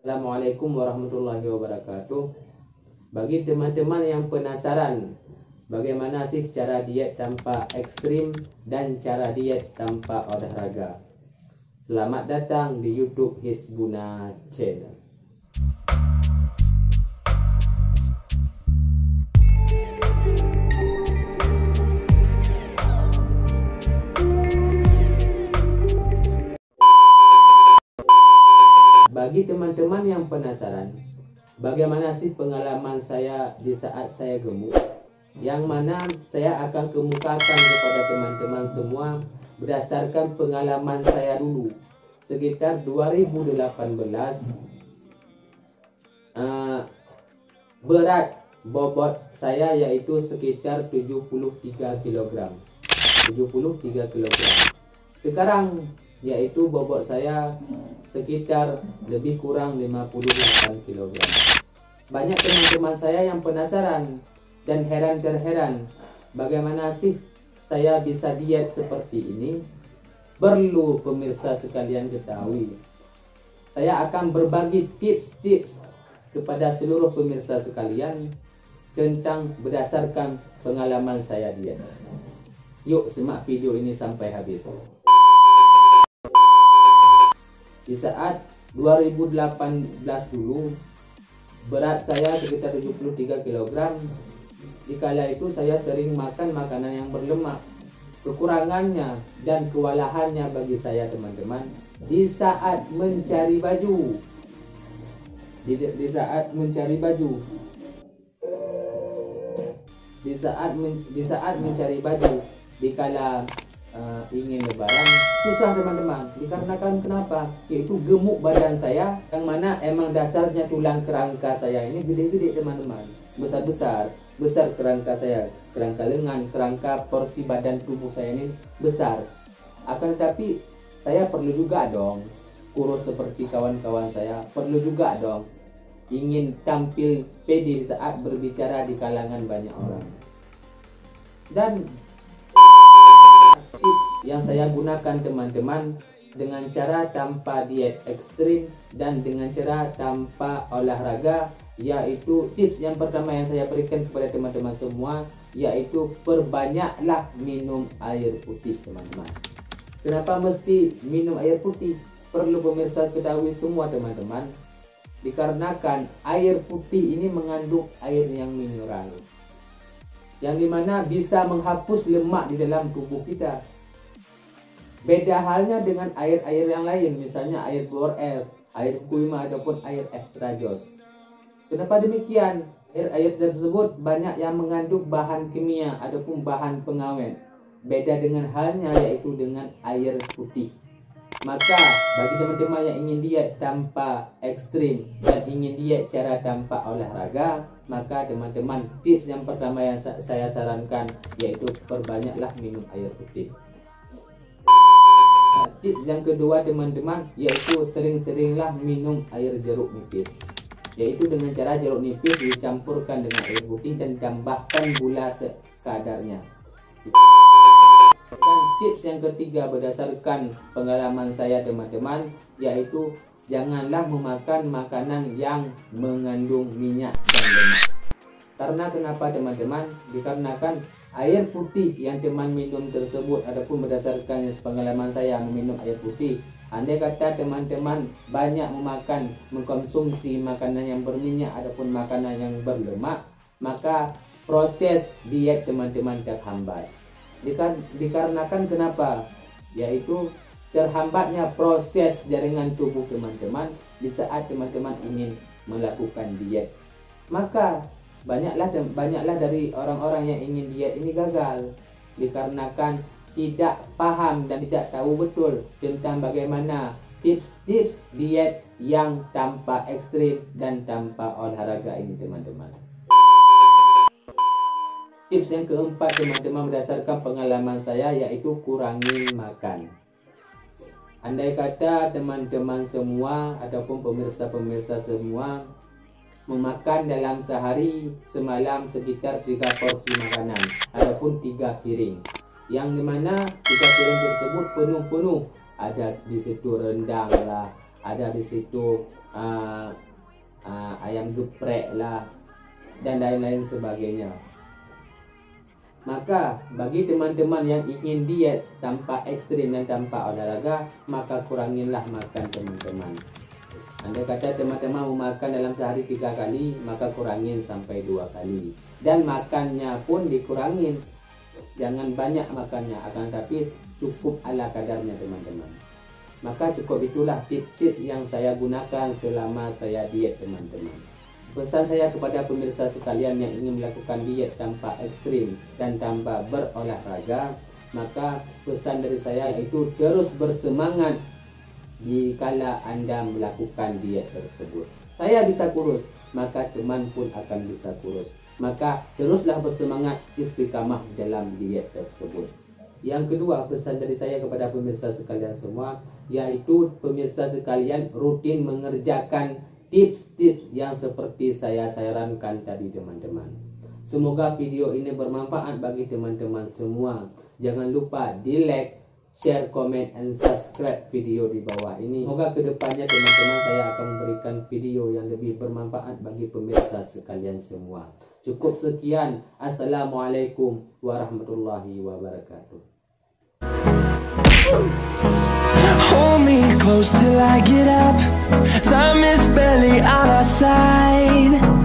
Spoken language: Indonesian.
Assalamualaikum warahmatullahi wabarakatuh. Bagi teman-teman yang penasaran bagaimana sih cara diet tanpa ekstrim dan cara diet tanpa olahraga, selamat datang di YouTube Hizbuna Channel. Bagi teman-teman yang penasaran bagaimana sih pengalaman saya di saat saya gemuk, yang mana saya akan kemukakan kepada teman-teman semua berdasarkan pengalaman saya dulu sekitar 2018. Berat bobot saya yaitu sekitar 73 kg. Sekarang yaitu bobot saya sekitar lebih kurang 58 kg. Banyak teman-teman saya yang penasaran dan heran bagaimana sih saya bisa diet seperti ini. Perlu pemirsa sekalian ketahui, saya akan berbagi tips-tips kepada seluruh pemirsa sekalian tentang berdasarkan pengalaman saya diet. Yuk simak video ini sampai habis. Di saat 2018 dulu berat saya sekitar 73 kg. Dikala itu saya sering makan makanan yang berlemak. Kekurangannya dan kewalahannya bagi saya teman-teman di saat mencari baju. Di saat mencari baju dikala ingin lebaran susah teman-teman, dikarenakan kenapa? Yaitu gemuk badan saya, yang mana emang dasarnya tulang kerangka saya ini gede-gede teman-teman, besar kerangka saya, kerangka lengan, kerangka porsi badan tubuh saya ini besar. Akan tetapi saya perlu juga dong kurus seperti kawan-kawan saya, perlu juga dong ingin tampil pede saat berbicara di kalangan banyak orang. Dan tips yang saya gunakan teman-teman dengan cara tanpa diet ekstrim dan dengan cara tanpa olahraga, yaitu tips yang pertama yang saya berikan kepada teman-teman semua, yaitu perbanyaklah minum air putih teman-teman. Kenapa mesti minum air putih? Perlu pemirsa ketahui semua teman-teman, dikarenakan air putih ini mengandung air yang mineral, yang dimana bisa menghapus lemak di dalam tubuh kita. Beda halnya dengan air-air yang lain, misalnya air Chlor F, air Kuima ataupun air Extra Joss. Kenapa demikian? Air-air tersebut banyak yang mengandung bahan kimia ataupun bahan pengawet. Beda dengan halnya yaitu dengan air putih. Maka bagi teman-teman yang ingin diet tanpa ekstrim dan ingin diet cara tanpa olahraga, maka teman-teman tips yang pertama yang saya sarankan yaitu perbanyaklah minum air putih. Tips yang kedua teman-teman yaitu sering-seringlah minum air jeruk nipis, yaitu dengan cara jeruk nipis dicampurkan dengan air putih dan tambahkan gula sekadarnya. Dan tips yang ketiga berdasarkan pengalaman saya teman-teman, yaitu janganlah memakan makanan yang mengandung minyak dan lemak. Karena kenapa teman-teman? Dikarenakan air putih yang teman minum tersebut ataupun berdasarkan pengalaman saya meminum air putih, andai kata teman-teman banyak mengkonsumsi makanan yang berminyak ataupun makanan yang berlemak, maka proses diet teman-teman terhambat. Dikarenakan kenapa? Yaitu terhambatnya proses jaringan tubuh teman-teman di saat teman-teman ingin melakukan diet. Maka banyaklah dari orang-orang yang ingin diet ini gagal dikarenakan tidak paham dan tidak tahu betul tentang bagaimana tips-tips diet yang tanpa ekstrim dan tanpa olahraga ini teman-teman. Tips yang keempat teman-teman berdasarkan pengalaman saya yaitu kurangi makan. Andai kata teman-teman semua ataupun pemirsa-pemirsa semua memakan dalam sehari semalam sekitar 3 porsi makanan ataupun 3 piring, yang dimana 3 piring tersebut penuh-penuh, ada di situ rendang lah, ada di situ ayam geprek lah, dan lain-lain sebagainya. Maka bagi teman-teman yang ingin diet tanpa ekstrim dan tanpa olahraga, maka kuranginlah makan teman-teman. Anda kata teman-teman mau makan dalam sehari 3 kali, maka kurangin sampai 2 kali. Dan makannya pun dikurangin. Jangan banyak makannya, akan tapi cukup ala kadarnya teman-teman. Maka cukup itulah tip-tip yang saya gunakan selama saya diet teman-teman. Pesan saya kepada pemirsa sekalian yang ingin melakukan diet tanpa ekstrim dan tanpa berolahraga, maka pesan dari saya yaitu terus bersemangat dikala Anda melakukan diet tersebut. Saya bisa kurus, maka teman pun akan bisa kurus. Maka teruslah bersemangat istiqamah dalam diet tersebut. Yang kedua, pesan dari saya kepada pemirsa sekalian semua, yaitu pemirsa sekalian rutin mengerjakan tips-tips yang seperti saya sarankan tadi teman-teman. Semoga video ini bermanfaat bagi teman-teman semua. Jangan lupa di like, share, comment, and subscribe video di bawah ini. Semoga kedepannya teman-teman saya akan memberikan video yang lebih bermanfaat bagi pemirsa sekalian semua. Cukup sekian. Assalamualaikum warahmatullahi wabarakatuh. Hold me close till I get up. Time is barely on our side.